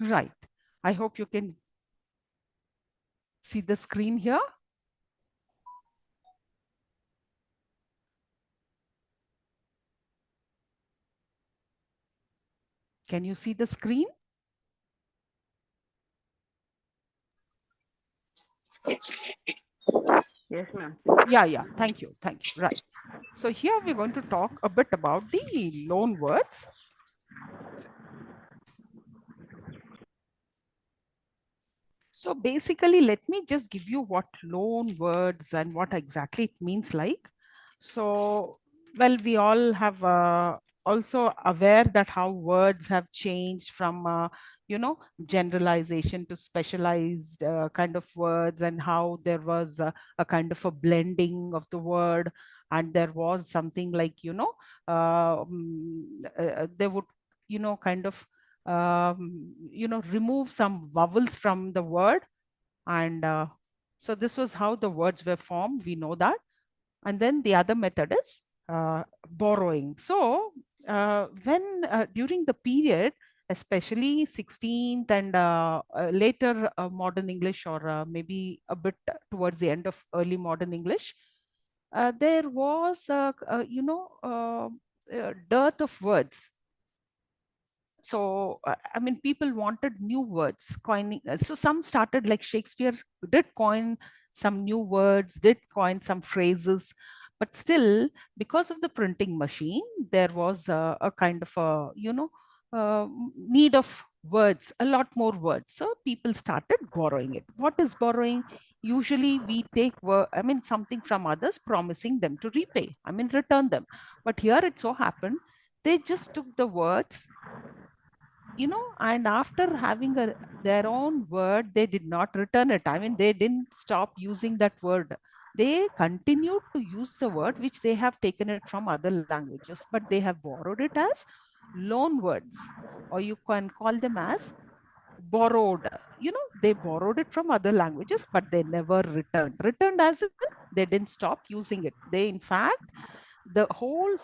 Right. I hope you can see the screen here. Can you see the screen? Yes, ma'am. Yeah. Thank you. Right. So here we're going to talk a bit about the loan words. So basically, let me just give you what loan words and what exactly it means like. So, well, we all have also aware that how words have changed from, generalization to specialized kind of words, and how there was a kind of a blending of the word. And there was something like, they would, kind of remove some vowels from the word. And so this was how the words were formed, we know that. And then the other method is borrowing. So when during the period, especially 16th and later modern English, or maybe a bit towards the end of early modern English, there was dearth of words. So I mean, people wanted new words coining. So some started, like Shakespeare did coin some new words, did coin some phrases, but still, because of the printing machine, there was a kind of a need of words, a lot more words. So people started borrowing it. What is borrowing? Usually we take something from others, promising them to repay, return them. But here it so happened, they just took the words, and after having their own word, they did not return it. They didn't stop using that word. They continued to use the word which they have taken it from other languages, but they have borrowed it as loan words, or you can call them as borrowed. They borrowed it from other languages, but they never returned as in they didn't stop using it. They, in fact, the whole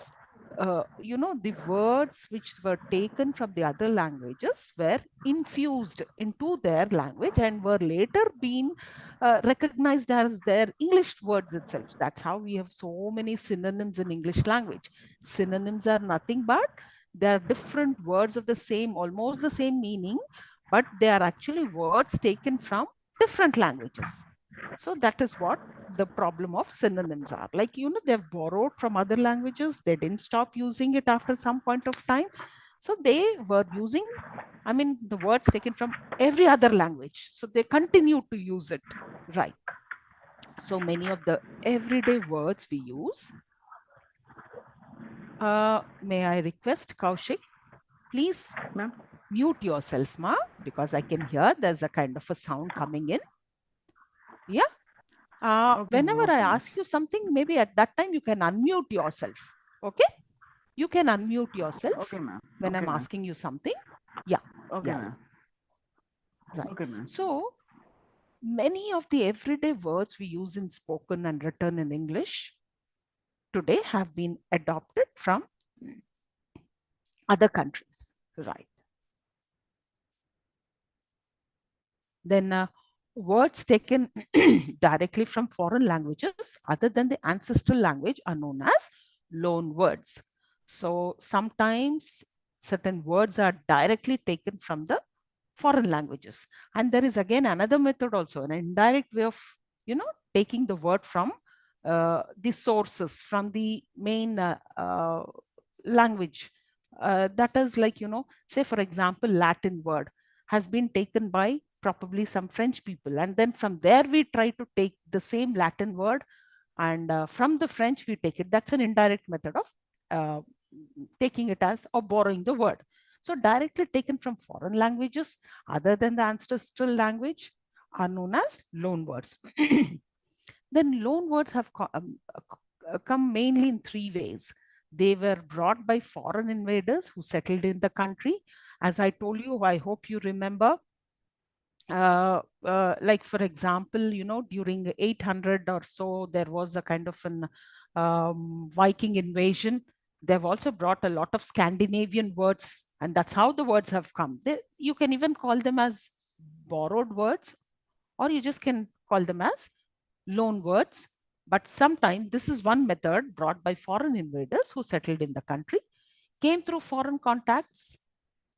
the words which were taken from the other languages were infused into their language and were later being recognized as their English words itself. That's how we have so many synonyms in English language. Synonyms are nothing but they are different words of the same, almost the same meaning, but they are actually words taken from different languages. So that is what the problem of synonyms are. Like, they've borrowed from other languages. They didn't stop using it after some point of time. So they were using, the words taken from every other language. So they continue to use it. Right. So many of the everyday words we use. May I request Kaushik, please Ma'am. mute yourself, ma, because I can hear there's a kind of a sound coming in. Yeah. Okay, ma'am. Whenever I Okay, ma'am. ask you something, maybe at that time you can unmute yourself. Okay. You can unmute yourself Okay, ma'am. when Okay, I'm ma'am. asking you something. Yeah. Okay, Yeah. ma'am. Right. Okay, ma'am. So many of the everyday words we use in spoken and written in English today have been adopted from other countries. Right. Then words taken directly from foreign languages other than the ancestral language are known as loan words. So sometimes certain words are directly taken from the foreign languages. And there is again another method also, an indirect way of, taking the word from the sources, from the main language. That is like, say for example, Latin word has been taken by probably some French people. And then from there, we try to take the same Latin word, and from the French, we take it. That's an indirect method of uh, taking it as or borrowing the word. So directly taken from foreign languages other than the ancestral language are known as loan words. Then loan words have come mainly in three ways. They were brought by foreign invaders who settled in the country. As I told you, I hope you remember, like for example, during 800 or so, there was a kind of an Viking invasion. They've also brought a lot of Scandinavian words And that's how the words have come. You can even call them as borrowed words, or you just can call them as loan words. But sometimes this is one method brought by foreign invaders who settled in the country, came through foreign contacts,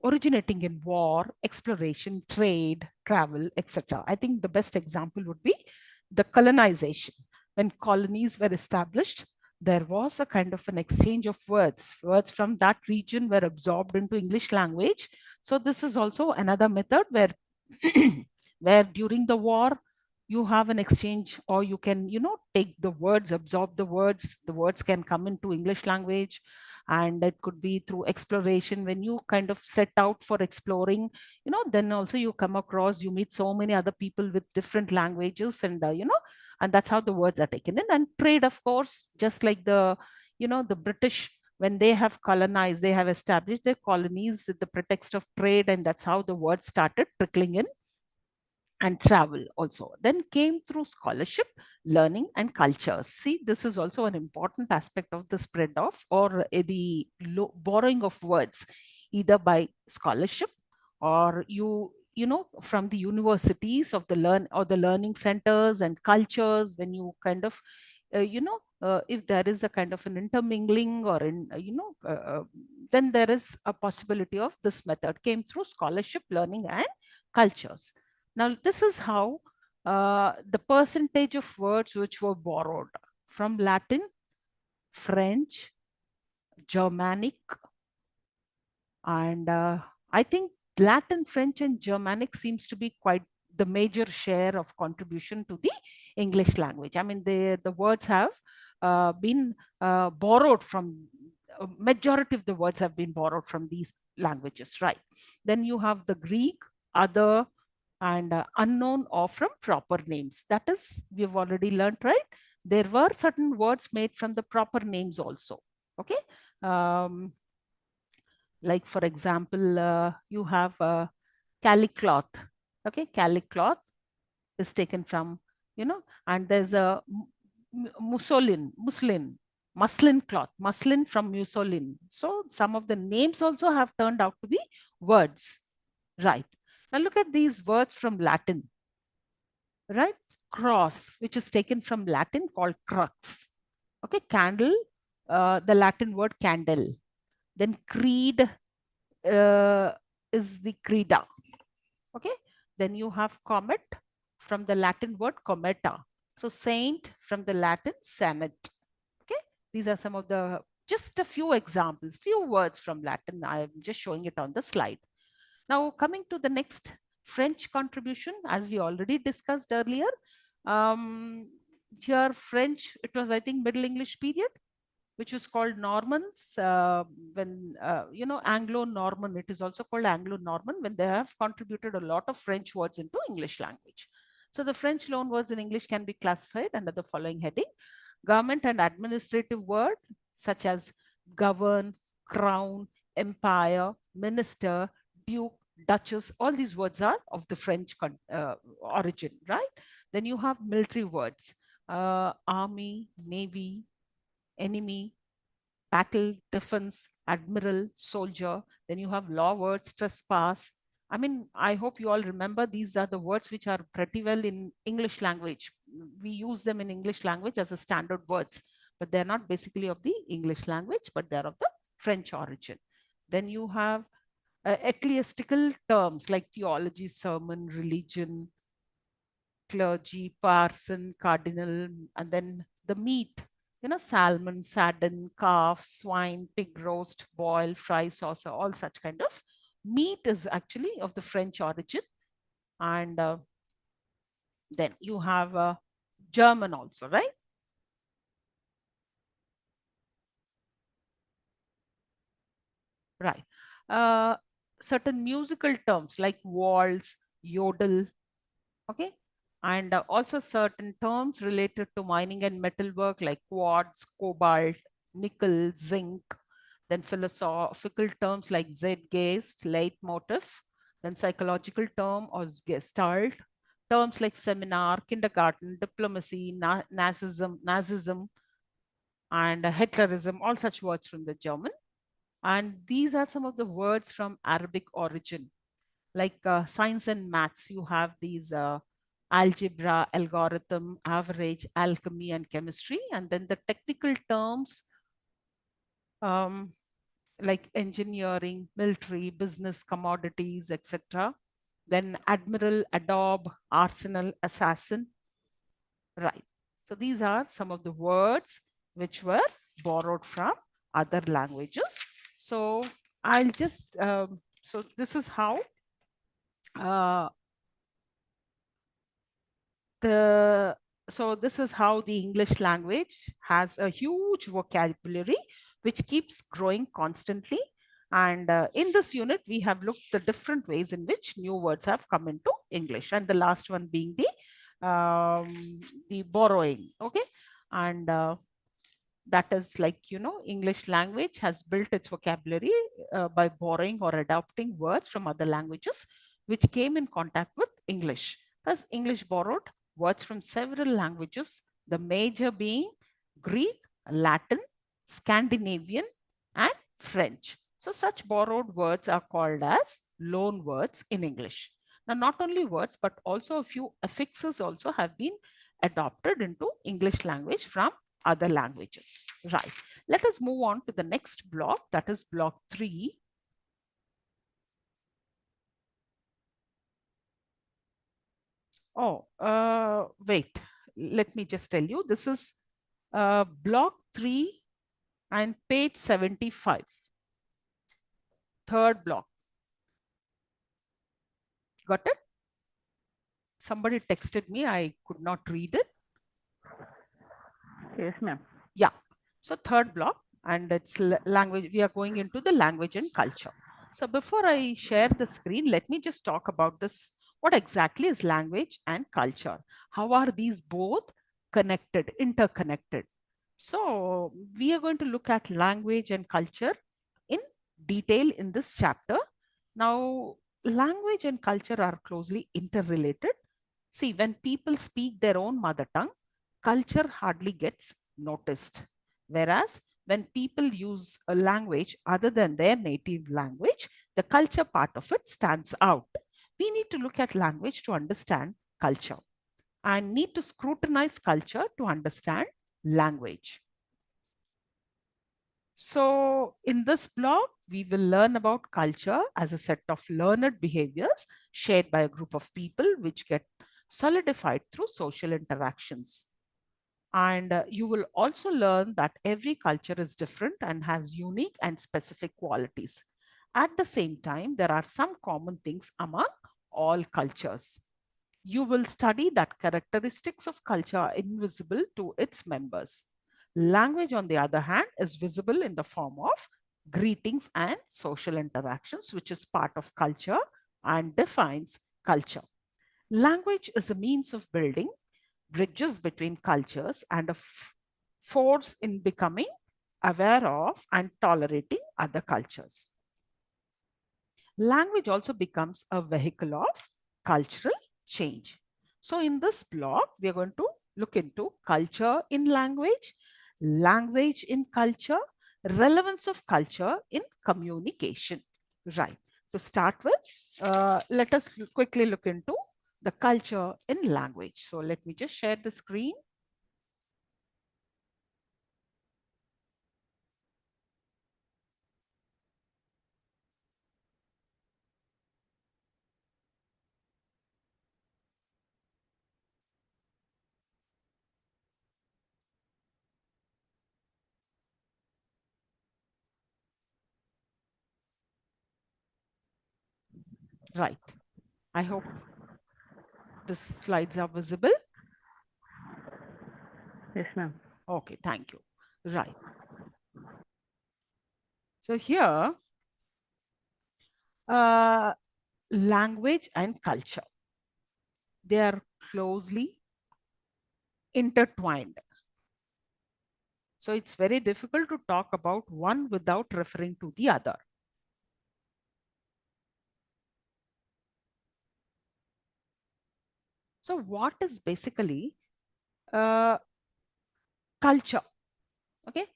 originating in war, exploration, trade, travel, etc. I think the best example would be the colonization. When colonies were established, there was a kind of an exchange of words. Words from that region were absorbed into English language. So this is also another method where where during the war you have an exchange, or you can take the words, absorb the words can come into English language. And it could be through exploration. When you kind of set out for exploring, then also you come across, you meet so many other people with different languages, and and that's how the words are taken in. And trade, of course, just like the British, when they have colonized, they have established their colonies with the pretext of trade, and that's how the words started trickling in. And travel also then came through scholarship, learning, and cultures. See, this is also an important aspect of the spread of, or the borrowing of words, either by scholarship, or from the universities of the learning centers and cultures. When you kind of if there is a kind of an intermingling, or then there is a possibility of this method came through scholarship, learning, and cultures. Now, this is how the percentage of words which were borrowed from Latin, French, Germanic, and I think Latin, French, and Germanic seems to be quite the major share of contribution to the English language. I mean, the words have been borrowed from, majority of the words have been borrowed from these languages, right? Then you have the Greek, other, and unknown, or from proper names. That is, we've already learned, right? There were certain words made from the proper names also. Okay. Like, for example, you have calicloth. Okay, calicloth is taken from, and there's a muslin cloth, muslin from muslin. So some of the names also have turned out to be words, right? Now look at these words from Latin, right? Cross, which is taken from Latin, called crux. Okay, candle, the Latin word candle. Then creed is the creda. Okay, then you have comet from the Latin word cometa. So saint from the Latin sanet. Okay, these are some of the, just a few examples, few words from Latin. I'm just showing it on the slide. Now coming to the next, French contribution, as we already discussed earlier. Here French, it was, I think, Middle English period, which was called Normans. When Anglo-Norman, it is also called Anglo-Norman, when they have contributed a lot of French words into English language. So the French loan words in English can be classified under the following heading: government and administrative words such as govern, crown, empire, minister, duke, duchess. All these words are of the French origin, right? Then you have military words: army, navy, enemy, battle, defense, admiral, soldier. Then you have law words: trespass. I mean, I hope you all remember these are the words which are pretty well in English language. We use them in English language as a standard words, but they're not basically of the English language, but they're of the French origin. Then you have ecclesiastical terms like theology, sermon, religion, clergy, parson, cardinal, and then the meat, salmon, sardine, calf, swine, pig roast, boil, fry, saucer, all such kind of meat is actually of the French origin. And then you have German also, right? Right. Certain musical terms like waltz, yodel, okay, and also certain terms related to mining and metalwork like quartz, cobalt, nickel, zinc. Then philosophical terms like zeitgeist, leitmotif. Then psychological term or gestalt. Terms like seminar, kindergarten, diplomacy, Nazism, and Hitlerism, all such words from the German. And these are some of the words from Arabic origin, like science and maths. You have these algebra, algorithm, average, alchemy, and chemistry. And then the technical terms um, like engineering, military, business, commodities, etc. Then admiral, adobe, arsenal, assassin. Right. So these are some of the words which were borrowed from other languages. So I'll just, so this is how uh, the this is how the English language has a huge vocabulary which keeps growing constantly. And in this unit, we have looked the different ways in which new words have come into English, and the last one being the borrowing. Okay, and that is like, English language has built its vocabulary by borrowing or adopting words from other languages which came in contact with English. Thus, English borrowed words from several languages, the major being Greek, Latin, Scandinavian, and French. So such borrowed words are called as loan words in English. Now, not only words, but also a few affixes also have been adopted into English language from other languages. Right. Let us move on to the next block, that is block 3. Oh, wait. Let me just tell you. This is block 3 and page 75. Third block. Got it? Somebody texted me. I could not read it. Yes, ma'am. Yeah. So third block, and it's language. We are going into the language and culture. So before I share the screen, let me just talk about this. What exactly is language and culture? How are these both connected, interconnected? So we are going to look at language and culture in detail in this chapter. Now, language and culture are closely interrelated. See, when people speak their own mother tongue, culture hardly gets noticed. Whereas when people use a language other than their native language, the culture part of it stands out. We need to look at language to understand culture and need to scrutinize culture to understand language. So in this blog, we will learn about culture as a set of learned behaviors shared by a group of people which get solidified through social interactions. And you will also learn that every culture is different and has unique and specific qualities. At the same time, there are some common things among all cultures. You will study that characteristics of culture are invisible to its members. Language, on the other hand, is visible in the form of greetings and social interactions, which is part of culture and defines culture. Language is a means of building bridges between cultures and a force in becoming aware of and tolerating other cultures. Language also becomes a vehicle of cultural change. So in this block, we are going to look into culture in language, language in culture, relevance of culture in communication. Right. To start with, let us quickly look into the culture in language. So let me just share the screen. Right. I hope the slides are visible. Yes, ma'am. Okay, thank you. Right. So here, language and culture, they are closely intertwined. So it's very difficult to talk about one without referring to the other. So what is basically uh, culture? Okay.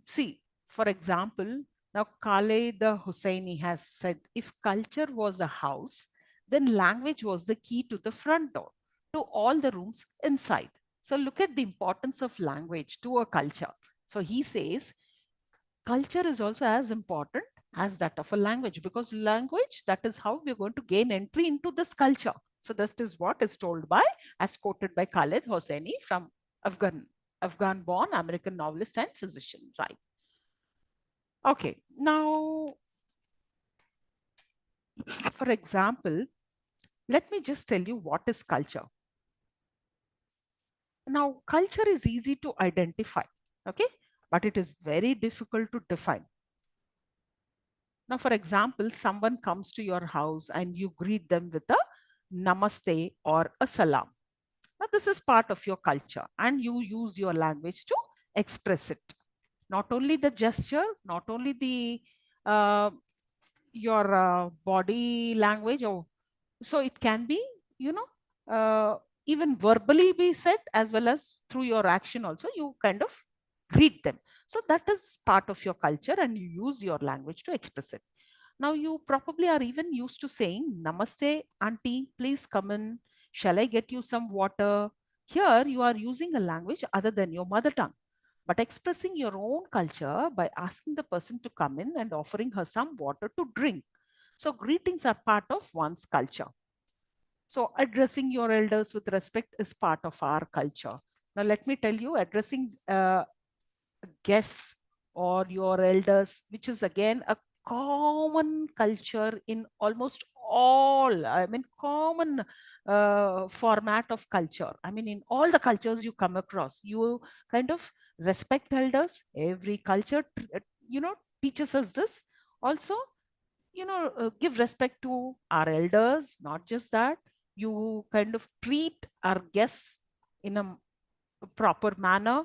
See, for example, Now, Khaled Hosseini has said, if culture was a house, then language was the key to the front door, to all the rooms inside. So look at the importance of language to a culture. So he says, culture is also as important as that of a language, because language, that is how we're going to gain entry into this culture. So that is what is told by, as quoted by Khaled Hosseini from Afghan born American novelist and physician, right? Okay, now, for example, let me just tell you what is culture. Now, culture is easy to identify, okay, but it is very difficult to define. Now, for example, someone comes to your house and you greet them with a namaste or a salam. Now, this is part of your culture and you use your language to express it. Not only the gesture, not only the your body language, or so it can be, you know, even verbally be said, as well as through your action also, you kind of greet them. So that is part of your culture and you use your language to express it. Now you probably are even used to saying, namaste, auntie, please come in. Shall I get you some water? Here you are using a language other than your mother tongue, but expressing your own culture by asking the person to come in and offering her some water to drink. So greetings are part of one's culture. So addressing your elders with respect is part of our culture. Now let me tell you, addressing guests or your elders, which is again a common culture in almost all, I mean, common format of culture. I mean, in all the cultures you come across, you kind of respect elders. Every culture, teaches us this. Also, give respect to our elders. Not just that, you kind of treat our guests in a proper manner.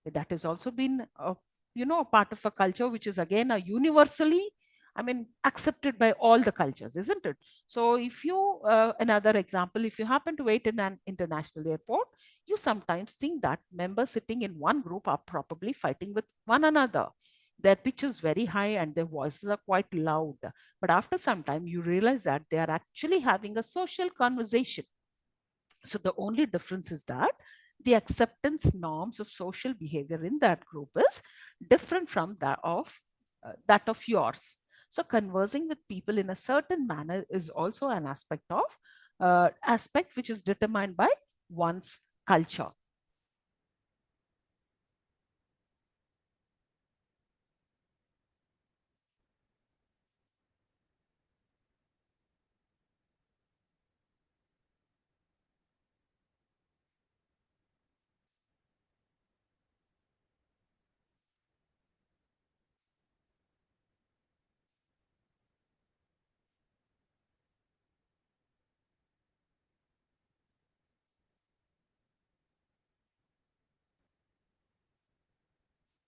That has also been a part of a culture which is again a universally, I mean, accepted by all the cultures, isn't it? So if you another example, if you happen to wait in an international airport, you sometimes think that members sitting in one group are probably fighting with one another. Their pitch is very high and their voices are quite loud, but after some time you realize that they are actually having a social conversation. So the only difference is that the acceptance norms of social behavior in that group is different from that of yours. So conversing with people in a certain manner is also an aspect which is determined by one's culture.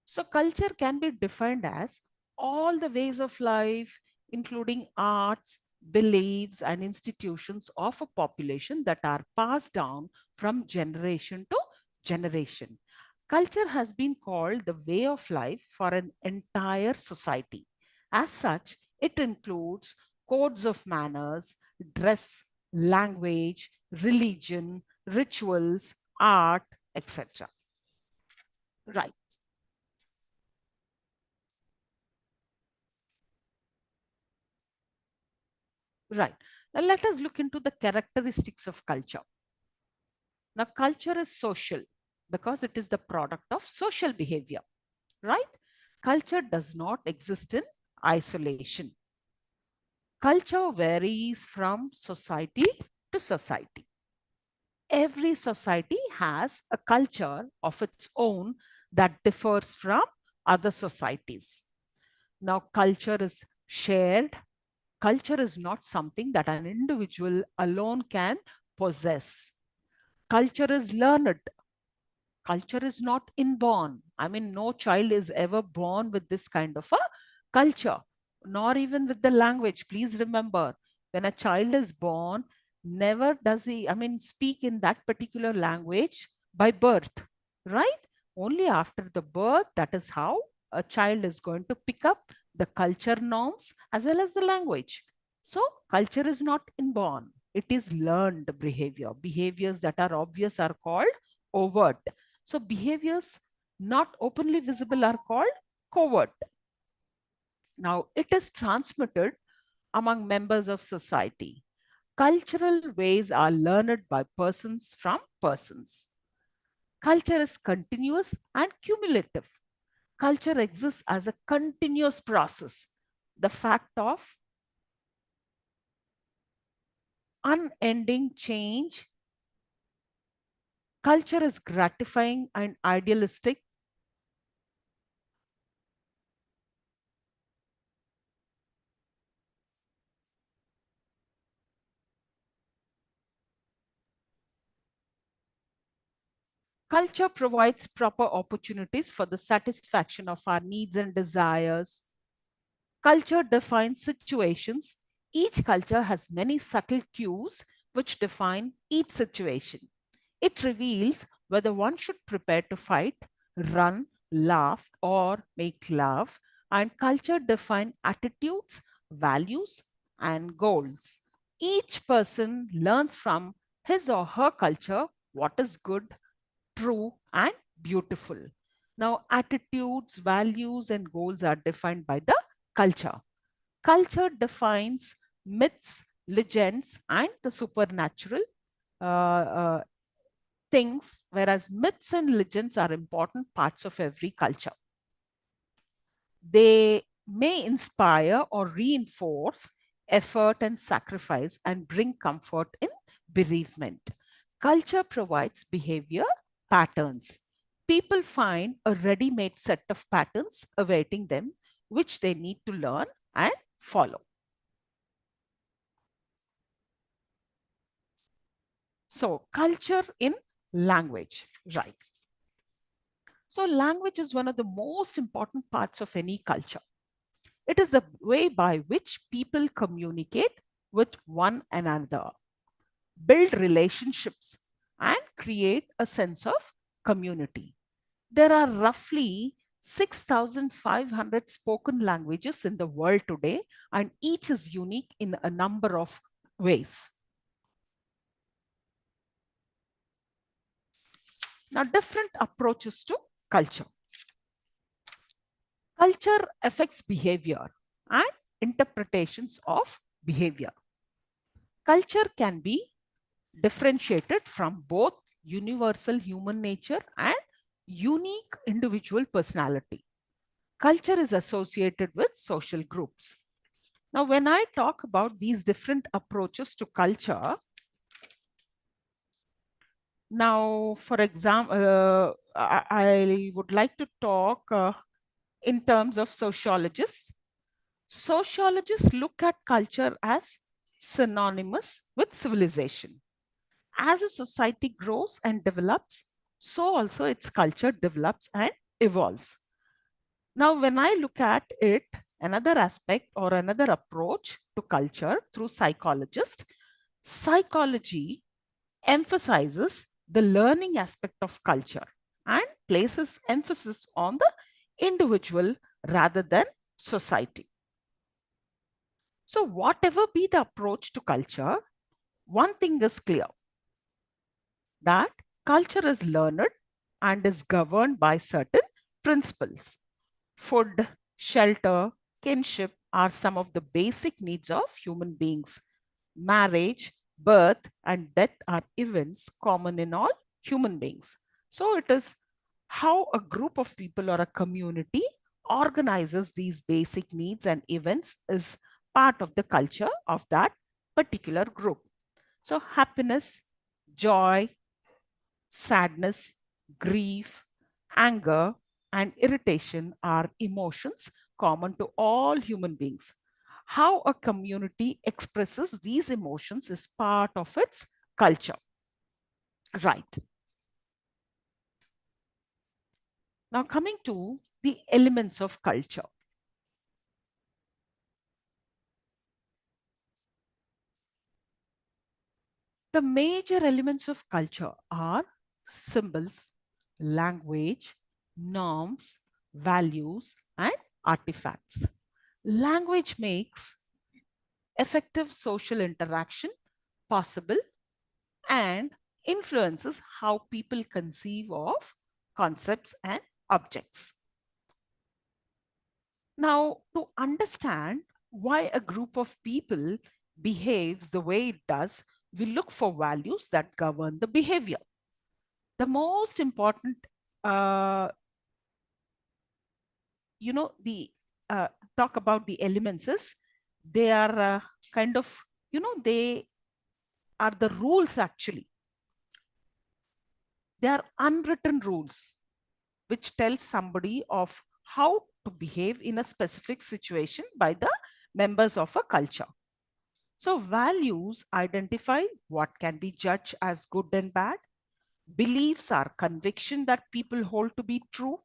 So culture can be defined as all the ways of life, including arts, beliefs, and institutions of a population that are passed down from generation to generation. Culture has been called the way of life for an entire society. As such, it includes codes of manners, dress, language, religion, rituals, art, etc. Right. Right. Now let us look into the characteristics of culture. Now, culture is social because it is the product of social behavior, right? Culture does not exist in isolation. Culture varies from society to society. Every society has a culture of its own that differs from other societies. Now, culture is shared. Culture is not something that an individual alone can possess. Culture is learned. Culture is not inborn. I mean, no child is ever born with this kind of a culture, nor even with the language. Please remember, when a child is born, never does he, I mean, speak in that particular language by birth, right? Only after the birth, that is how a child is going to pick up the culture norms as well as the language. So culture is not inborn, it is learned behavior. Behaviors that are obvious are called overt. So behaviors not openly visible are called covert. Now it is transmitted among members of society. Cultural ways are learned by persons from persons. Culture is continuous and cumulative. Culture exists as a continuous process. The fact of unending change. Culture is gratifying and idealistic. Culture provides proper opportunities for the satisfaction of our needs and desires. Culture defines situations. Each culture has many subtle cues which define each situation. It reveals whether one should prepare to fight, run, laugh, or make love. And culture defines attitudes, values, and goals. Each person learns from his or her culture what is good, true, and beautiful. Now, attitudes, values, and goals are defined by the culture. Culture defines myths, legends, and the supernatural things, whereas myths and legends are important parts of every culture. They may inspire or reinforce effort and sacrifice and bring comfort in bereavement. Culture provides behavior patterns. People find a ready made set of patterns awaiting them, which they need to learn and follow. So, culture in language, right? So, language is one of the most important parts of any culture. It is the way by which people communicate with one another, build relationships, and create a sense of community. There are roughly 6,500 spoken languages in the world today, and each is unique in a number of ways. Now, different approaches to culture. Culture affects behavior and interpretations of behavior. Culture can be differentiated from both universal human nature and unique individual personality. Culture is associated with social groups. Now, when I talk about these different approaches to culture, now, for example, I would like to talk in terms of sociologists. Sociologists look at culture as synonymous with civilization. As a society grows and develops, so also its culture develops and evolves. Now, when I look at it, another aspect or another approach to culture through psychologists, psychology emphasizes the learning aspect of culture and places emphasis on the individual rather than society. So, whatever be the approach to culture, one thing is clear, that culture is learned and is governed by certain principles. Food, shelter, kinship are some of the basic needs of human beings. Marriage, birth, and death are events common in all human beings. So it is how a group of people or a community organizes these basic needs and events is part of the culture of that particular group. So happiness, joy, sadness, grief, anger, and irritation are emotions common to all human beings. How a community expresses these emotions is part of its culture. Right. Now, coming to the elements of culture. The major elements of culture are symbols, language, norms, values, and artifacts. Language makes effective social interaction possible and influences how people conceive of concepts and objects. Now, to understand why a group of people behaves the way it does, we look for values that govern the behavior. The most important, uh, the talk about the elements is they are kind of, they are the rules actually. They are unwritten rules which tells somebody of how to behave in a specific situation by the members of a culture. So values identify what can be judged as good and bad. Beliefs are conviction that people hold to be true.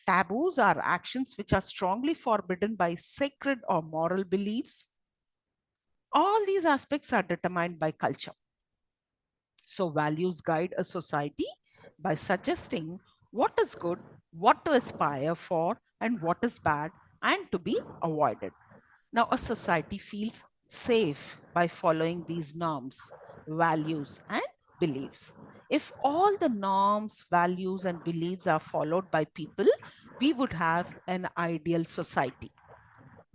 Taboos are actions which are strongly forbidden by sacred or moral beliefs. All these aspects are determined by culture. So values guide a society by suggesting what is good, what to aspire for, and what is bad and to be avoided. Now, a society feels safe by following these norms, values, and beliefs. If all the norms, values, and beliefs are followed by people, we would have an ideal society.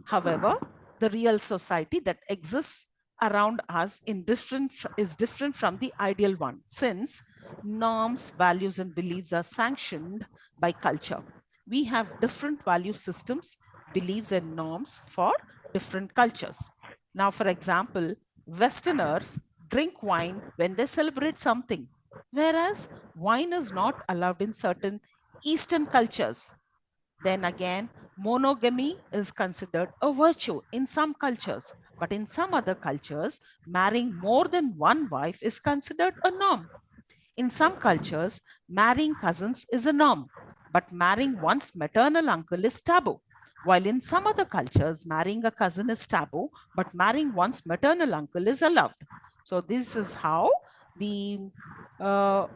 However, the real society that exists around us is different from the ideal one, since norms, values, and beliefs are sanctioned by culture. We have different value systems, beliefs, and norms for different cultures. Now, for example, Westerners drink wine when they celebrate something, whereas wine is not allowed in certain Eastern cultures. Then again, monogamy is considered a virtue in some cultures, but in some other cultures, marrying more than one wife is considered a norm. In some cultures, marrying cousins is a norm, but marrying one's maternal uncle is taboo. While in some other cultures, marrying a cousin is taboo, but marrying one's maternal uncle is allowed. So, this is how the uh,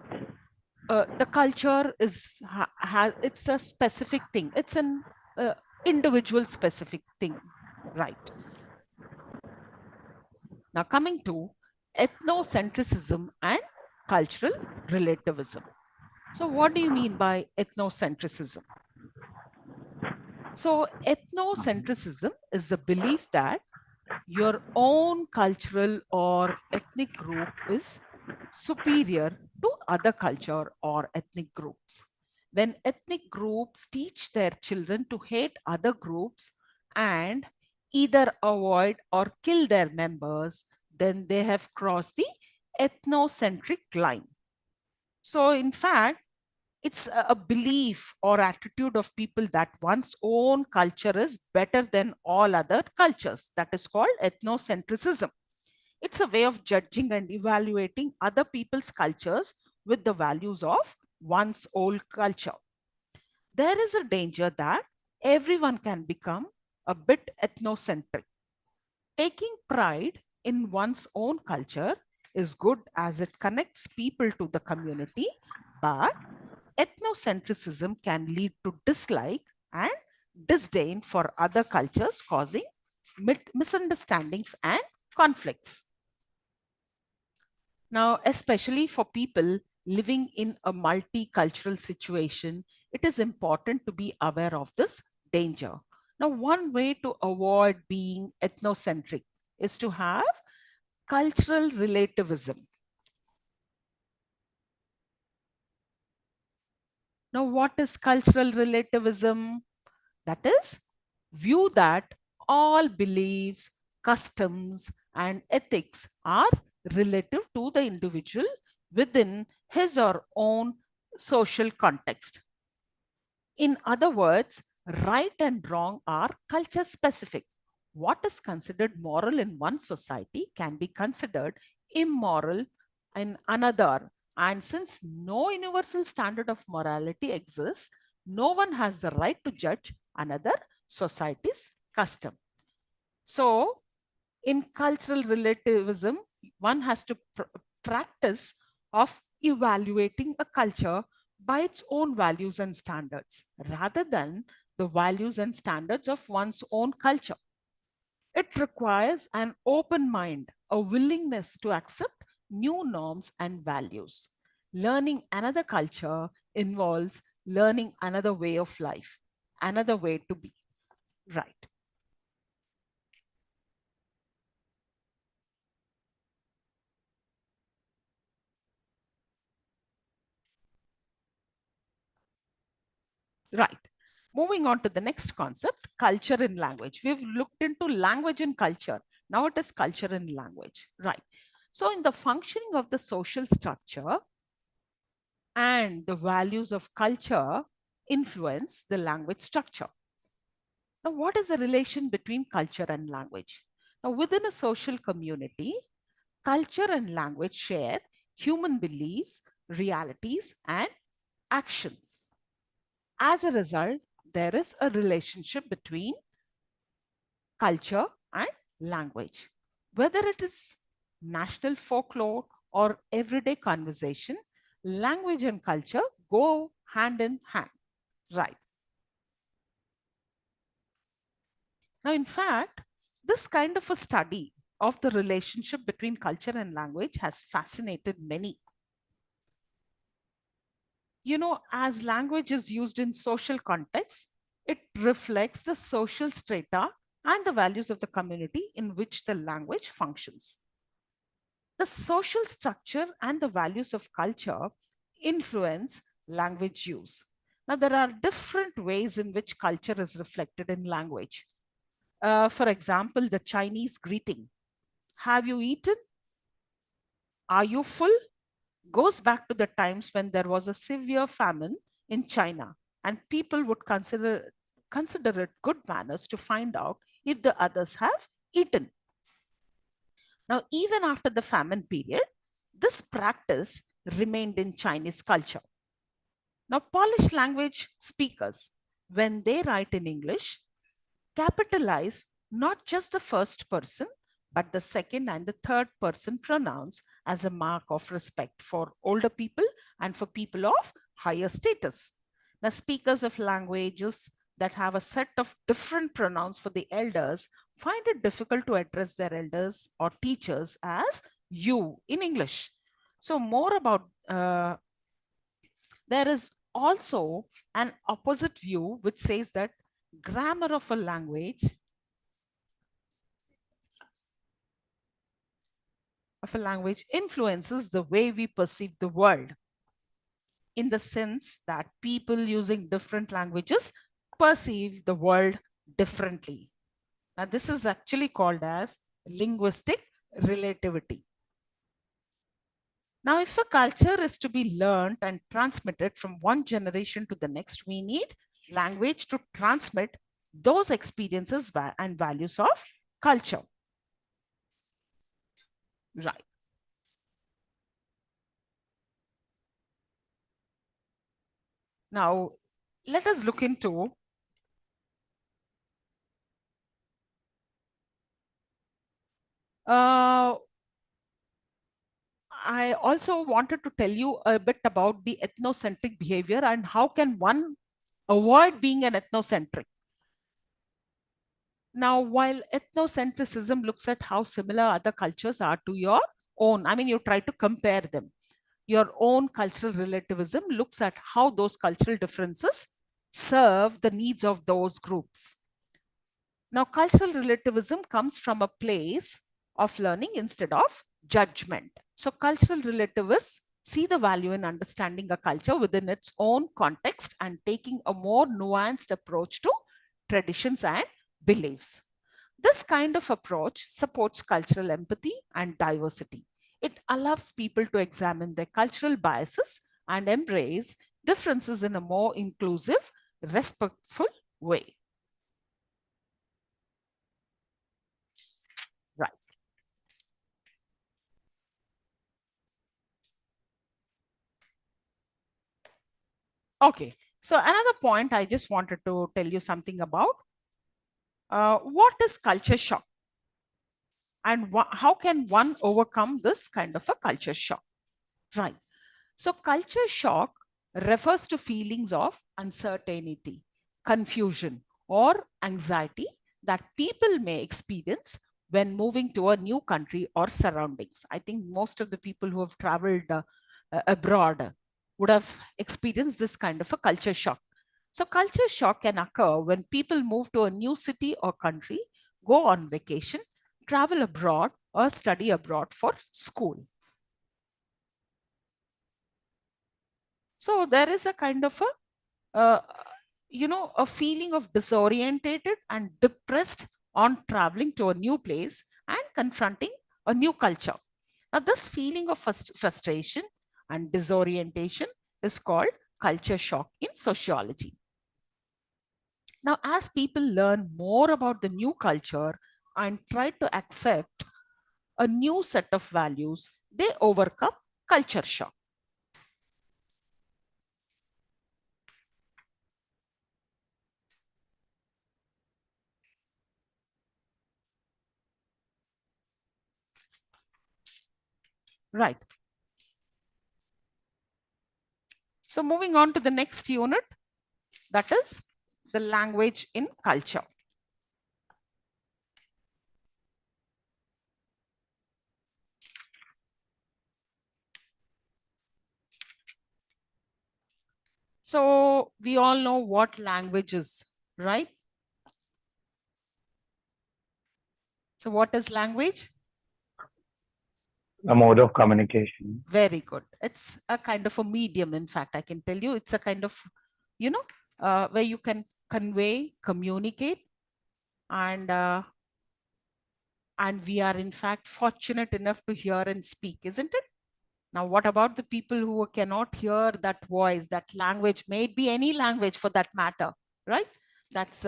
the culture is it's a specific thing, it's an individual specific thing, right? Now coming to ethnocentrism and cultural relativism. So what do you mean by ethnocentrism? So ethnocentrism is the belief that your own cultural or ethnic group is superior to other culture or ethnic groups. When ethnic groups teach their children to hate other groups and either avoid or kill their members, then they have crossed the ethnocentric line. So, in fact, it's a belief or attitude of people that one's own culture is better than all other cultures. That is called ethnocentrism. It's a way of judging and evaluating other people's cultures with the values of one's own culture. There is a danger that everyone can become a bit ethnocentric. Taking pride in one's own culture is good as it connects people to the community, but ethnocentrism can lead to dislike and disdain for other cultures, causing misunderstandings and conflicts. Now, especially for people living in a multicultural situation, it is important to be aware of this danger. Now, one way to avoid being ethnocentric is to have cultural relativism. Now, what is cultural relativism? That is, view that all beliefs, customs, and ethics are relative to the individual within his or own social context. In other words, right and wrong are culture specific. What is considered moral in one society can be considered immoral in another. And since no universal standard of morality exists, no one has the right to judge another society's custom. So, in cultural relativism, one has to practice of evaluating a culture by its own values and standards rather than the values and standards of one's own culture. It requires an open mind, a willingness to accept new norms and values. Learning another culture involves learning another way of life, another way to be. Right. Right. Moving on to the next concept, culture in language. We've looked into language and culture. Now it is culture in language. Right. So, in the functioning of the social structure and the values of culture influence the language structure. Now, what is the relation between culture and language? Now, within a social community, culture and language share human beliefs, realities, and actions. As a result, there is a relationship between culture and language. Whether it is national folklore or everyday conversation, language and culture go hand in hand. Right. Now, in fact, this kind of a study of the relationship between culture and language has fascinated many. You know, as language is used in social context, it reflects the social strata and the values of the community in which the language functions. The social structure and the values of culture influence language use. Now, there are different ways in which culture is reflected in language. For example, the Chinese greeting, have you eaten? Are you full? Goes back to the times when there was a severe famine in China and people would consider it good manners to find out if the others have eaten. Now, even after the famine period, this practice remained in Chinese culture. Now, Polish language speakers, when they write in English, capitalize not just the first person, but the second and the third person pronouns as a mark of respect for older people and for people of higher status. The speakers of languages that have a set of different pronouns for the elders find it difficult to address their elders or teachers as you in English. So, more about there is also an opposite view which says that grammar of a language influences the way we perceive the world, in the sense that people using different languages perceive the world differently. Now, this is actually called as linguistic relativity. Now, if a culture is to be learned and transmitted from one generation to the next, we need language to transmit those experiences and values of culture. Right. Now, let us look into I also wanted to tell you a bit about the ethnocentric behavior and how can one avoid being an ethnocentric. Now, while ethnocentrism looks at how similar other cultures are to your own, I mean, you try to compare them. Your own cultural relativism looks at how those cultural differences serve the needs of those groups. Now, cultural relativism comes from a place of learning instead of judgment. So, cultural relativists see the value in understanding a culture within its own context and taking a more nuanced approach to traditions and beliefs. This kind of approach supports cultural empathy and diversity. It allows people to examine their cultural biases and embrace differences in a more inclusive, respectful way. Right. Okay. So another point I just wanted to tell you something about what is culture shock and how can one overcome this kind of a culture shock? Right. So culture shock refers to feelings of uncertainty, confusion, or anxiety that people may experience when moving to a new country or surroundings. I think most of the people who have traveled abroad would have experienced this kind of a culture shock. So, culture shock can occur when people move to a new city or country, go on vacation, travel abroad, or study abroad for school. So, there is a kind of a feeling of disorientated and depressed on traveling to a new place and confronting a new culture. Now, this feeling of frustration and disorientation is called culture shock in sociology. Now, as people learn more about the new culture and try to accept a new set of values, they overcome culture shock. Right. So, moving on to the next unit, that is the language in culture. So we all know what language is, right? So what is language? A mode of communication. Very good. It's a kind of a medium. In fact, I can tell you it's a kind of, where you can convey, communicate, and we are in fact fortunate enough to hear and speak, isn't it? Now, what about the people who cannot hear that voice, that language, may it be any language for that matter, right? That's,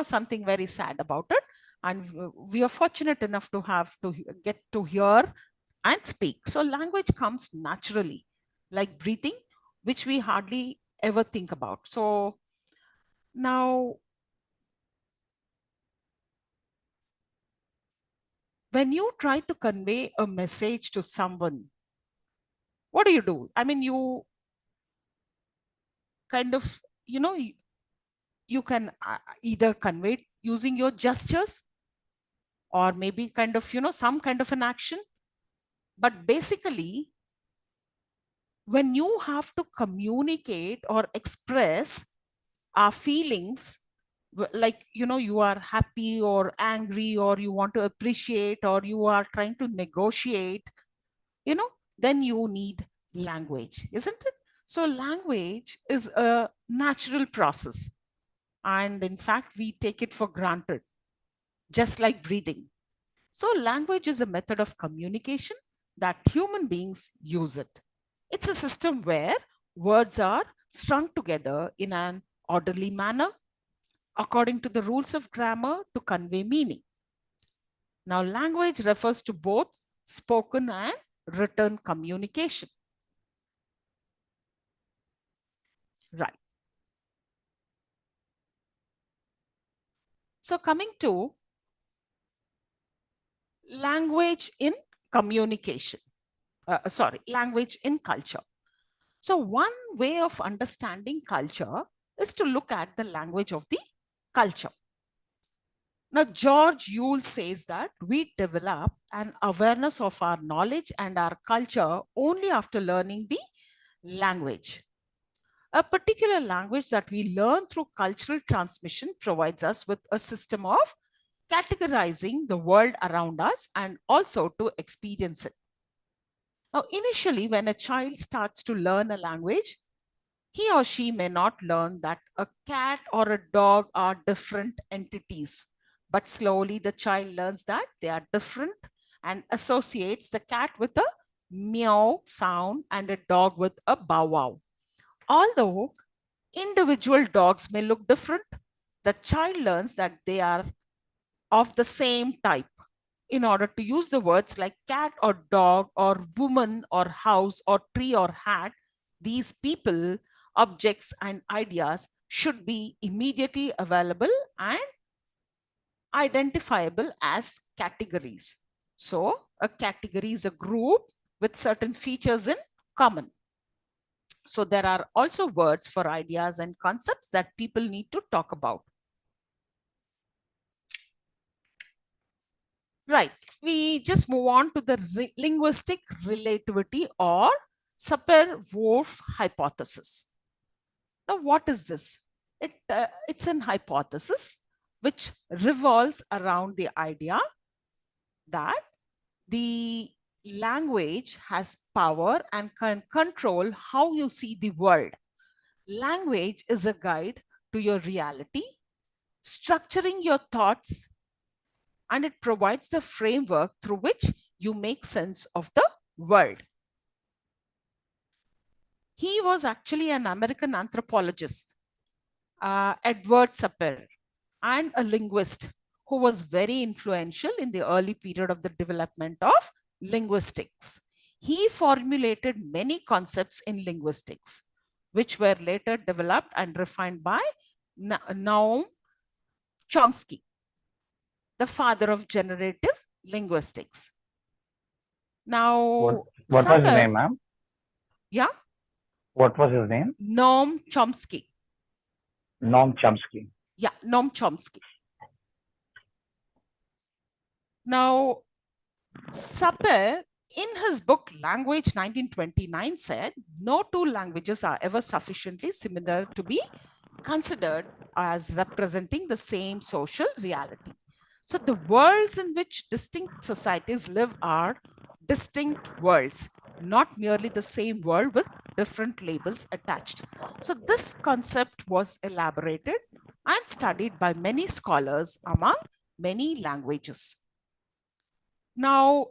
something very sad about it. And we are fortunate enough to have to get to hear and speak. So language comes naturally, like breathing, which we hardly ever think about. So now, when you try to convey a message to someone, what do? I mean, you kind of, you can either convey it using your gestures or maybe kind of, some kind of an action. But basically, when you have to communicate or express our feelings, like, you are happy or angry, or you want to appreciate, or you are trying to negotiate, then you need language, isn't it? So language is a natural process. And in fact, we take it for granted, just like breathing. So, language is a method of communication that human beings use it. It's a system where words are strung together in an orderly manner according to the rules of grammar to convey meaning. Now, language refers to both spoken and written communication. Right. So, coming to language in communication, language in culture. So, one way of understanding culture is to look at the language of the culture. Now, George Yule says that we develop an awareness of our knowledge and our culture only after learning the language. A particular language that we learn through cultural transmission provides us with a system of categorizing the world around us and also to experience it. Now, initially, when a child starts to learn a language, he or she may not learn that a cat or a dog are different entities, but slowly the child learns that they are different and associates the cat with a meow sound and a dog with a bow wow. Although individual dogs may look different, the child learns that they are of the same type in order to use the words like cat or dog or woman or house or tree or hat. These people, objects, and ideas should be immediately available and identifiable as categories. So, a category is a group with certain features in common. So there are also words for ideas and concepts that people need to talk about. Right. We just move on to the linguistic relativity or Sapir-Whorf hypothesis. Now, what is this? It's an hypothesis which revolves around the idea that the language has power and can control how you see the world. Language is a guide to your reality, structuring your thoughts, and it provides the framework through which you make sense of the world. He was actually an American anthropologist, Edward Sapir, and a linguist who was very influential in the early period of the development of linguistics. He formulated many concepts in linguistics, which were later developed and refined by Noam Chomsky, the father of generative linguistics. Now, what was his Sapir, name, ma'am? yeah? What was his name? Noam Chomsky. Noam Chomsky. Yeah, Noam Chomsky. Now, Sapir, in his book Language 1929, said no two languages are ever sufficiently similar to be considered as representing the same social reality. So the worlds in which distinct societies live are distinct worlds, not merely the same world with different labels attached. So this concept was elaborated and studied by many scholars among many languages. Now,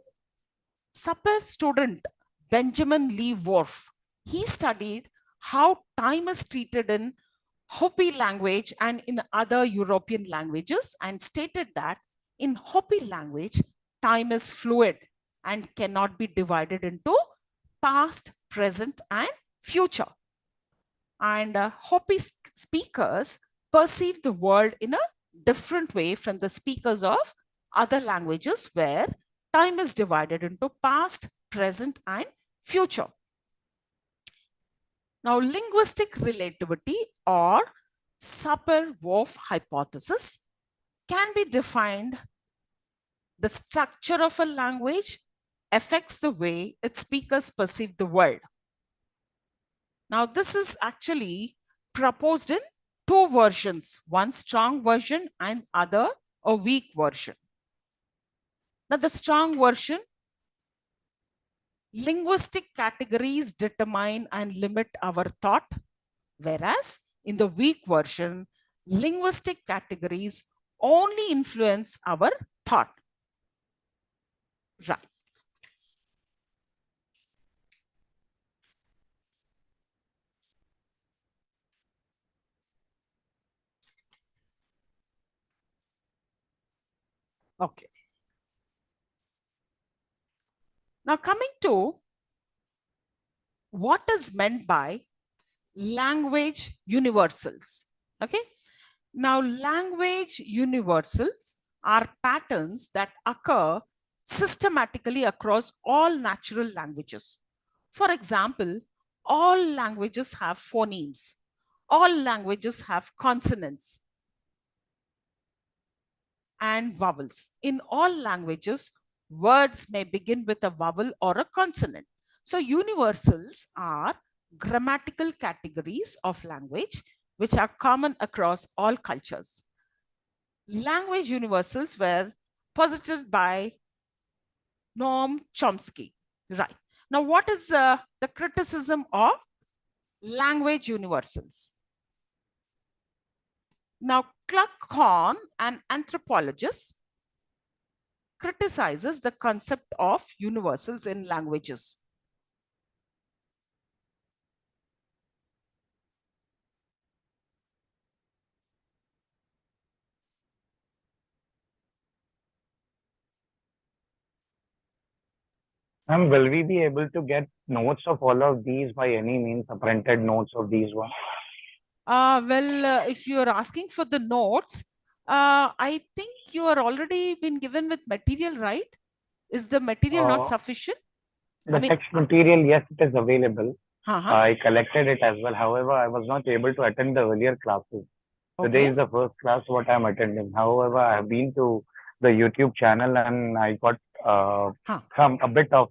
Sapir's student, Benjamin Lee Whorf, he studied how time is treated in Hopi language and in other European languages and stated that in Hopi language, time is fluid and cannot be divided into past, present, and future. And Hopi speakers perceive the world in a different way from the speakers of other languages where time is divided into past, present, and future. Now, linguistic relativity or Sapir-Whorf hypothesis can be defined. The structure of a language affects the way its speakers perceive the world. Now, this is actually proposed in two versions, one strong version and other a weak version. Now, the strong version, linguistic categories determine and limit our thought, whereas in the weak version, linguistic categories only influence our thought. Right. Okay. Now coming to what is meant by language universals. Okay. Now language universals are patterns that occur systematically across all natural languages. For example, all languages have phonemes. All languages have consonants and vowels. In all languages, words may begin with a vowel or a consonant. So universals are grammatical categories of language which are common across all cultures. Language universals were posited by Noam Chomsky. Right. Now, what is the criticism of language universals? Now, Cluckhorn, an anthropologist, criticizes the concept of universals in languages. Will we be able to get notes of all of these by any means, printed notes of these ones? If you're asking for the notes, I think you are already been given with material, right? Is the material not sufficient? The text material, yes, it is available. I collected it as well. However, I was not able to attend the earlier classes. Today is the first class what I'm attending. However, I have been to the YouTube channel and I got a bit of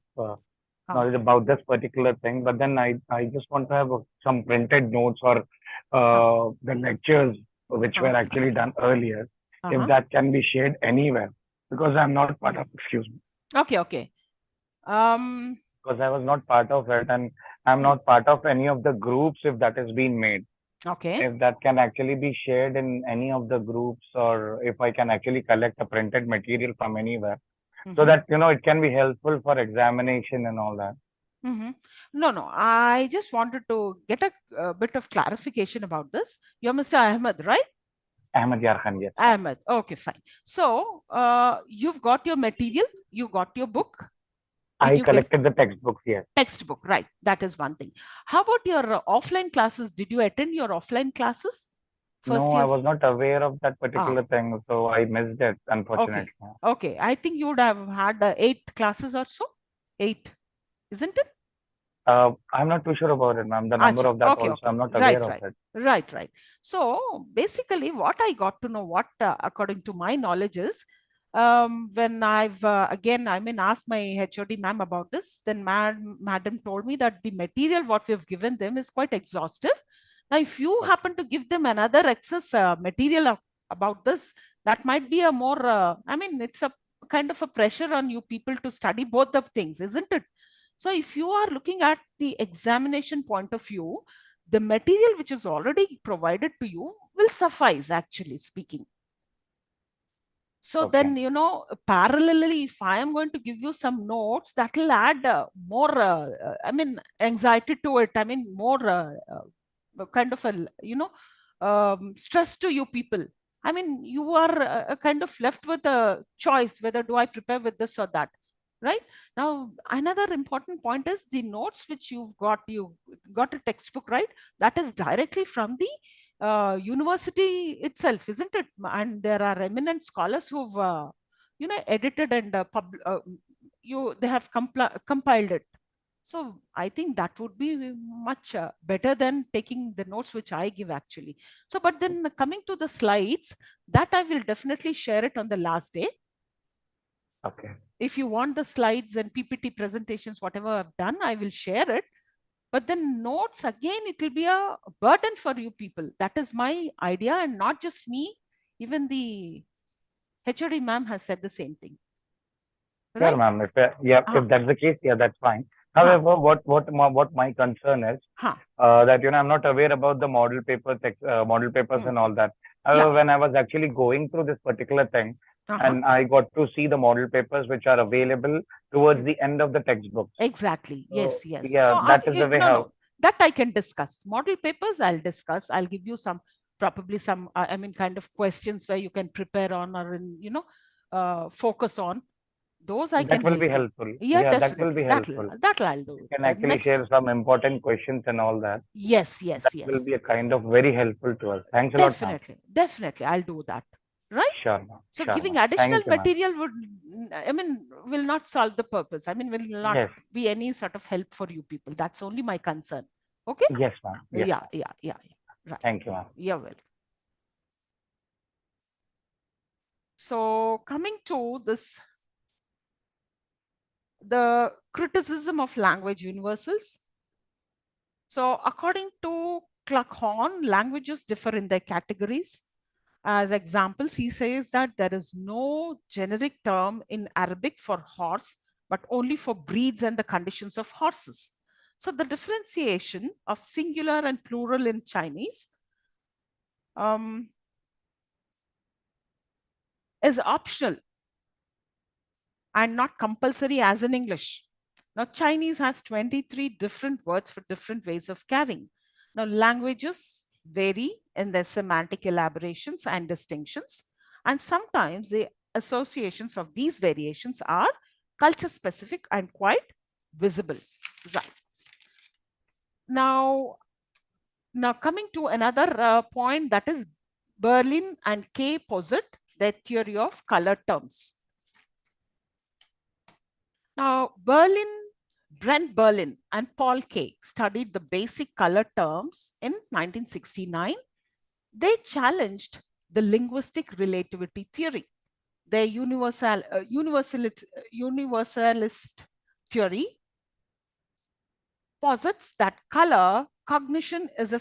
knowledge about this particular thing. But then I just want to have some printed notes or the lectures which were actually done earlier, if that can be shared anywhere, because I'm not part of. Excuse me. Okay. Because I was not part of it, and I'm not part of any of the groups if that is being made. Okay. If that can actually be shared in any of the groups, or if I can actually collect a printed material from anywhere, so that it can be helpful for examination and all that. No. I just wanted to get a bit of clarification about this. You're Mr. Ahmed, right? Ahmed Yar Khan, yes. Ahmed. Okay, fine. So you've got your material, you got your book. I collected the textbooks, yes. Textbook, right. That is one thing. How about your offline classes? Did you attend your offline classes? No, I was not aware of that particular thing, so I missed it, unfortunately. Okay. I think you would have had 8 classes or so. 8, isn't it? I'm not too sure about it, ma'am. The number of that also, I'm not aware of it. Right. So basically, what I got to know, according to my knowledge is, when I've asked my HOD ma'am about this, then madam told me that the material what we've given them is quite exhaustive. Now, if you happen to give them another excess material about this, that might be a more, it's a kind of a pressure on you people to study both the things, isn't it? So if you are looking at the examination point of view, the material which is already provided to you will suffice, actually speaking. So then, parallelly, if I am going to give you some notes, that will add more, anxiety to it. More kind of stress to you people. You are kind of left with a choice, whether do I prepare with this or that. Right now, another important point is the notes which you got a textbook, right? That is directly from the university itself, isn't it? And there are eminent scholars who've edited and they have compiled it. So I think that would be much better than taking the notes which I give, actually. So, but then coming to the slides, that I will definitely share it on the last day. Okay. If you want the slides and PPT presentations, whatever I've done, I will share it. But then notes, again, it will be a burden for you people. That is my idea, and not just me. Even the HOD ma'am has said the same thing. Sure, ma'am. If that's the case, that's fine. However, what my concern is that I'm not aware about the model papers and all that. However, when I was actually going through this particular thing, and I got to see the model papers which are available towards the end of the textbooks. Exactly. Yes. Yeah, so that is the way how. That I can discuss. Model papers, I'll discuss. I'll give you probably some kind of questions where you can prepare on, or focus on. Those I can. That will be helpful. Yeah, that will be helpful. That I'll do. You can actually share some important questions and all that. Yes. That will be a kind of very helpful to us. Thanks a lot. Definitely, I'll do that. Right? Sure. So giving additional material will not solve the purpose. Will not be any sort of help for you people. That's only my concern. Okay? Yes, ma'am. Yes, yeah. Right. Thank you, ma'am. You're welcome. So coming to this, the criticism of language universals. So according to Cluckhorn, languages differ in their categories. As examples, he says that there is no generic term in Arabic for horse, but only for breeds and the conditions of horses. So the differentiation of singular and plural in Chinese is optional and not compulsory as in English. Now, Chinese has 23 different words for different ways of carrying. Now, languages vary in their semantic elaborations and distinctions, and sometimes the associations of these variations are culture specific and quite visible. Right. Now coming to another point, that is Berlin and K. posit their theory of color terms. Now, Berlin Brent Berlin and Paul Kay studied the basic color terms in 1969. They challenged the linguistic relativity theory. Their universalist theory posits that color cognition is a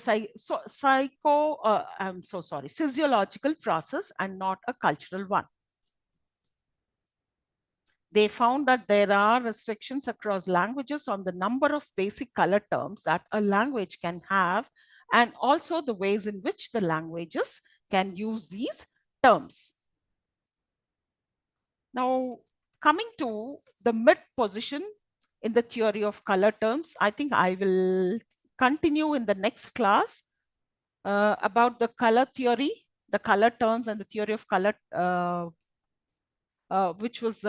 physiological process and not a cultural one. They found that there are restrictions across languages on the number of basic color terms that a language can have, and also the ways in which the languages can use these terms. Now, coming to the mid position in the theory of color terms, I think I will continue in the next class about the color theory, the color terms and the theory of color, which was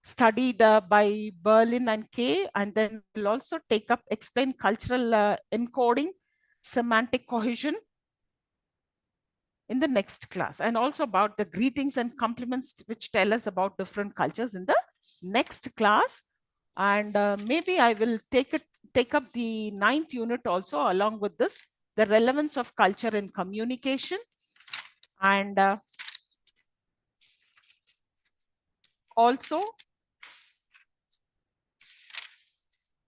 studied by Berlin and Kay, and then we'll also explain cultural encoding, semantic cohesion in the next class, and also about the greetings and compliments which tell us about different cultures in the next class. And maybe I will take up the 9th unit also along with this, the relevance of culture in communication, and also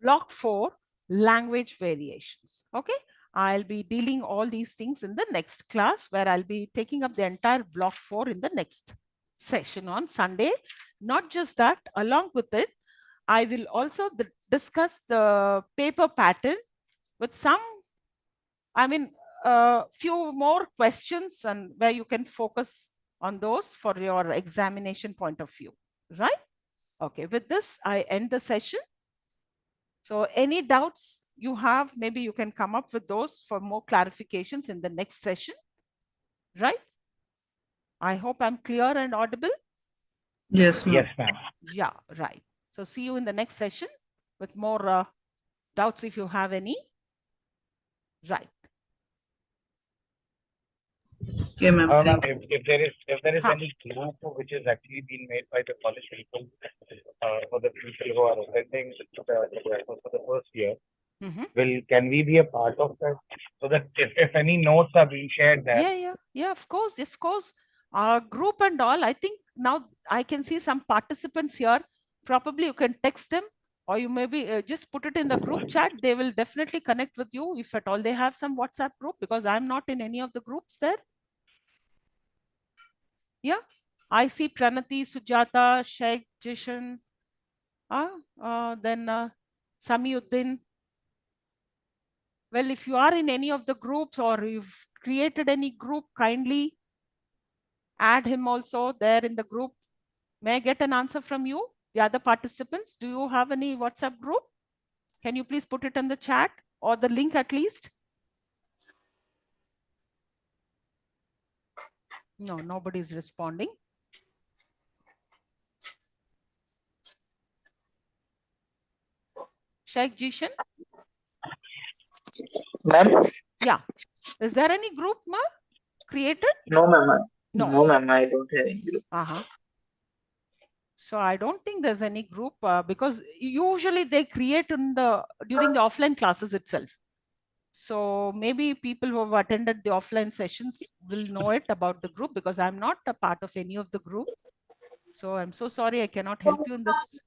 block 4, language variations. Okay, I'll be dealing all these things in the next class, where I'll be taking up the entire block 4 in the next session on Sunday. Not just that, along with it, I will also discuss the paper pattern with some, few more questions, and where you can focus on those for your examination point of view, right? Okay, with this, I end the session. So any doubts you have, maybe you can come up with those for more clarifications in the next session, right? I hope I'm clear and audible. Yes, ma'am. Yes, ma'am. Yeah, right. So see you in the next session with more doubts if you have any. Right. Okay, ma'am. Ma'am, Thank you. if there is any group which is actually being made by the college people for the people who are attending for the first year, can we be a part of that, so that if any notes are being shared there? Yeah, of course. Group and all, I think now I can see some participants here. Probably you can text them, or you maybe just put it in the group chat. They will definitely connect with you if at all they have some WhatsApp group, because I'm not in any of the groups there. Yeah, I see Pranati, Sujata, Sheikh, Jishan, then Samiuddin. Well, if you are in any of the groups or you've created any group, kindly add him also there in the group. May I get an answer from you, the other participants? Do you have any WhatsApp group? Can you please put it in the chat, or the link at least? No, nobody is responding. Sheikh Jishan? Ma'am? Yeah. Is there any group, ma, created? No, ma'am. No. No, ma'am. I don't have any group. So I don't think there's any group because usually they create during the offline classes itself. So maybe people who have attended the offline sessions will know it about the group, because I'm not a part of any of the group. So I'm so sorry, I cannot help you in this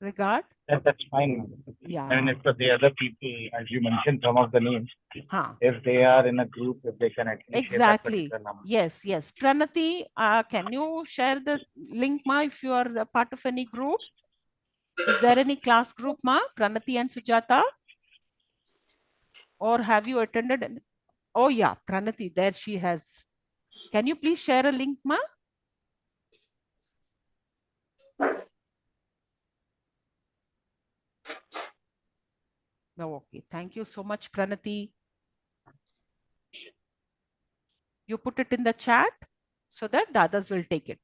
regard. That's fine. Yeah. I mean, if the other people, as you mentioned, some of the names, if they are in a group, if they can actually share that particular number. Yes. Pranati, can you share the link, ma, if you are a part of any group? Is there any class group, ma, Pranati and Sujata? Or have you attended? Oh yeah, Pranati, there she has. Can you please share a link, ma? No, okay. Thank you so much, Pranati. You put it in the chat so that the others will take it.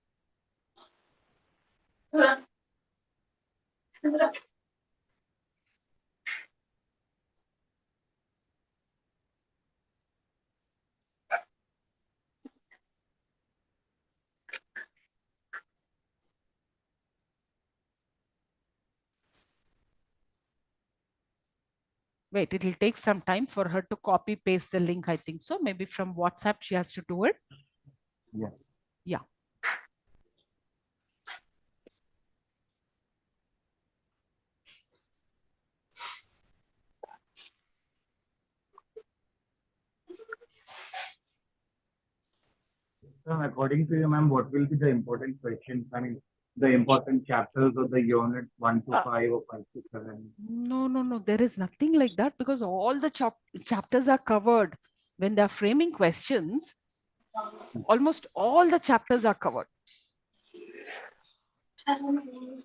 Wait, it will take some time for her to copy paste the link, I think so. Maybe from WhatsApp she has to do it. Yeah. Yeah. So according to you, ma'am, what will be the important questions? I mean, the important chapters of the unit 1 to 5 or 5 to 7? No. There is nothing like that because all the chapters are covered. When they are framing questions, almost all the chapters are covered.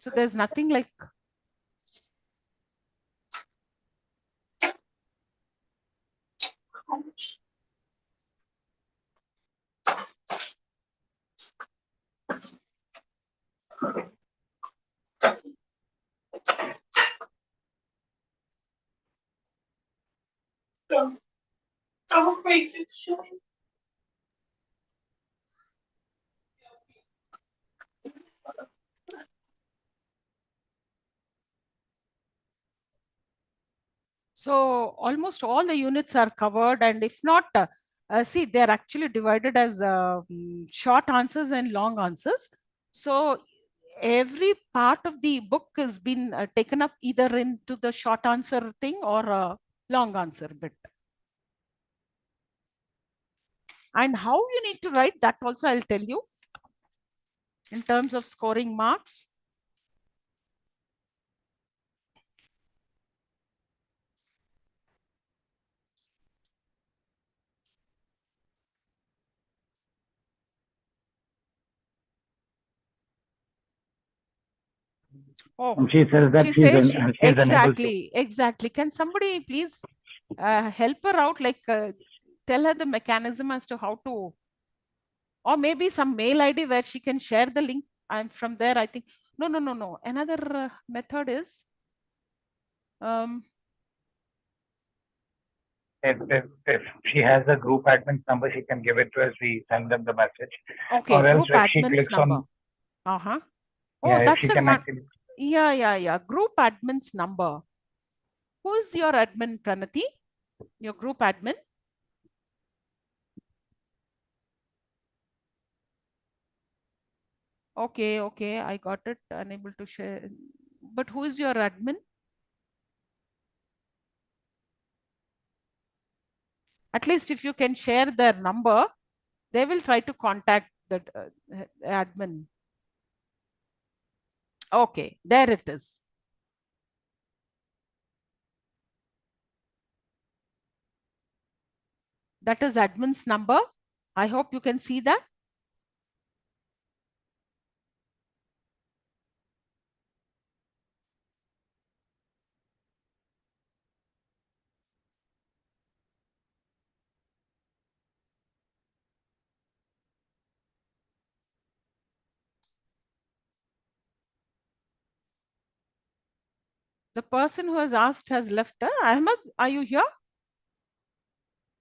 So there's nothing like. So almost all the units are covered, and if not, see, they're actually divided as short answers and long answers. So every part of the book has been taken up either into the short answer thing or a long answer bit. And how you need to write that also I'll tell you in terms of scoring marks. Oh, And she says that she says she's unable to. exactly. Can somebody please help her out, like tell her the mechanism as to how to, or maybe some mail ID where she can share the link. I'm from there, I think. No. Another method is If she has a group admin's number, she can give it to us. We send them the message. okay, Or else group if she admin's clicks number. on, Oh, yeah, if that's she a can one. actually. Yeah. Group admin's number. Who's your admin, Pranati? Your group admin? Okay, I got it. Unable to share. But who is your admin? At least if you can share their number, they will try to contact the admin. Okay, there it is. That is admin's number. I hope you can see that. The person who has asked has left. Ahmed, are you here?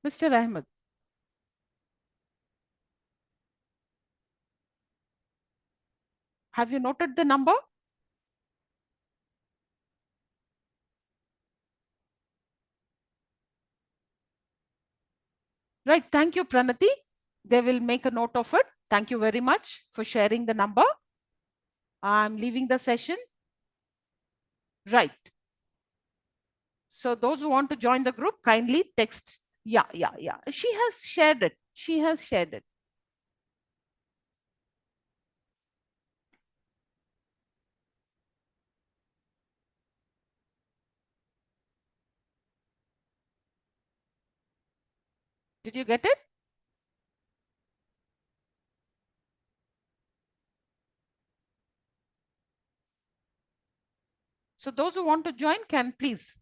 Mr. Ahmed. Have you noted the number? Right. Thank you, Pranati. They will make a note of it. Thank you very much for sharing the number. I'm leaving the session. Right. So those who want to join the group, kindly text. Yeah. She has shared it. Did you get it? So those who want to join can please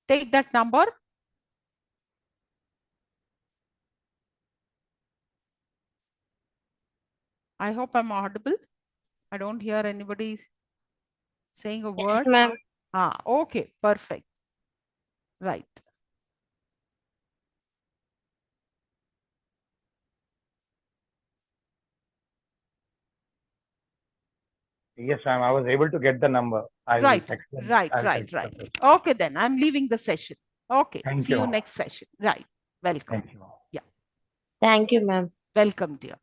take that number. I hope I'm audible. I don't hear anybody saying a word. Ma'am. Okay, perfect. Right. Yes, ma'am. I was able to get the number. I'll Right. text them. Right. I'll text the person. Okay, then I'm leaving the session. Okay. Thank See you you. next session. Right. Welcome. Thank you. Thank you, ma'am. Welcome, dear.